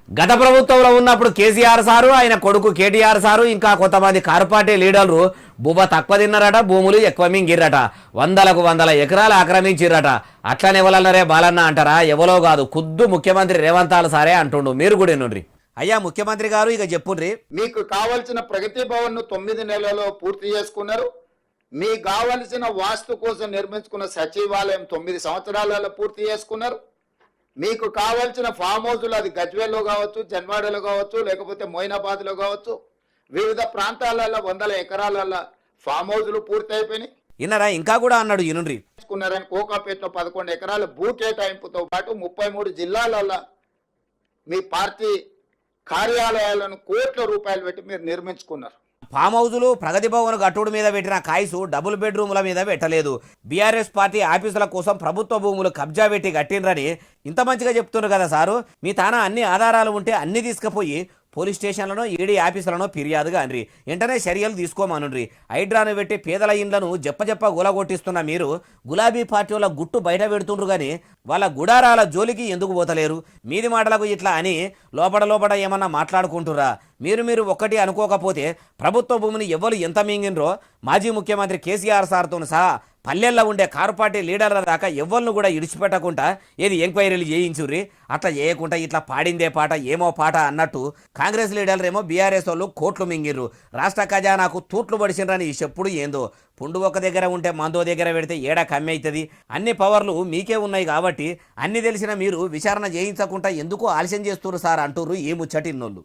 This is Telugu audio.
గత ప్రభుత్వంలో ఉన్నప్పుడు కేసీఆర్ సారు ఆయన కొడుకు కేటీఆర్ సారు ఇంకా కొంతమంది కార్పొరేట్ లీడర్లు భూమ తక్కువ తిన్నారట, భూములు ఎక్కువ మింగిర్రట, వందలకు వందల ఎకరాలు ఆక్రమించిర్రట. అట్లనే ఎవరన్నారే బాలన్న అంటారా? ఎవరో కాదు, ఖుద్దు ముఖ్యమంత్రి రేవంత్ సారే అంటుండు. మీరు కూడా నుండ్రి. అయ్యా ముఖ్యమంత్రి గారు, ఇక చెప్పుండ్రి. మీకు కావలసిన ప్రగతి భవన్ ను 9 నెలల్లో పూర్తి చేసుకున్నారు. మీకు కావలసిన వాస్తు కోసం నిర్మించుకున్న సచివాలయం 9 సంవత్సరాలలో పూర్తి చేసుకున్నారు. మీకు కావాల్సిన ఫామ్ హౌస్లు, అది గజ్వేల్లో కావచ్చు, జన్వాడలో కావచ్చు, లేకపోతే మొయినాబాద్లో కావచ్చు, వివిధ ప్రాంతాలలో వందల ఎకరాలలో ఫామ్ హౌస్లు పూర్తి అయిపోయినాయి. ఇన్నరా ఇంకా కూడా అన్నాడు ఈనుండ్రి. కోకాపేటలో 11 ఎకరాల భూ కేటాయింపుతో పాటు 33 జిల్లాలలో మీ పార్టీ కార్యాలయాలను కోట్ల రూపాయలు పెట్టి మీరు నిర్మించుకున్నారు. ఫామ్ హౌజులు, ప్రగతి భవన్ గట్టుడు మీద పెట్టిన కాయసు డబుల్ బెడ్రూముల మీద పెట్టలేదు. బీఆర్ఎస్ పార్టీ ఆఫీసుల కోసం ప్రభుత్వ భూములు కబ్జా పెట్టి కట్టినరని ఇంత మంచిగా చెప్తున్నారు కదా సారు. మీ తాన అన్ని ఆధారాలు ఉంటే అన్ని తీసుకుపోయి పోలీస్ స్టేషన్లను, ఈడీ ఆఫీసులను ఫిర్యాదుగా అనరి, వెంటనే చర్యలు తీసుకోమనుండ్రి. హైడ్రాను పెట్టి పేదల ఇండ్లను జప్పజప్ప గులగొట్టిస్తున్న మీరు గులాబీ పార్టీ వాళ్ళ గుట్టు బయట పెడుతుండ్రు కానీ వాళ్ళ గుడారాల జోలికి ఎందుకు పోతలేరు? మీది మాటలకు ఇట్లా అని లోపల ఏమన్నా మాట్లాడుకుంటురా? మీరు ఒక్కటి అనుకోకపోతే ప్రభుత్వ భూమిని ఎవరు ఎంత మింగినరో మాజీ ముఖ్యమంత్రి కేసీఆర్ సార్తో సహా పల్లెల్లో ఉండే కార్పొరేట్ లీడర్ల దాకా ఎవరిని కూడా ఇడిచిపెట్టకుండా ఏది ఎంక్వైరీలు చేయించుర్రి. అట్లా చేయకుండా ఇట్లా పాడిందే పాట ఏమో పాట అన్నట్టు కాంగ్రెస్ లీడర్లు ఏమో బీఆర్ఎస్ వాళ్ళు కోట్లు మింగిర్రు. రాష్ట్ర ఖజానాకు తూట్లు పడిచిండ్రని చెప్పుడు ఏందో. పుండు ఒక దగ్గర ఉంటే మందో దగ్గర పెడితే ఏడా కమ్మి అవుతుంది. అన్ని పవర్లు మీకే ఉన్నాయి కాబట్టి అన్ని తెలిసిన మీరు విచారణ చేయించకుండా ఎందుకు ఆలస్యం చేస్తున్నారు సార్ అంటుర్రు ఈ ముచ్చటిన్నోళ్ళు.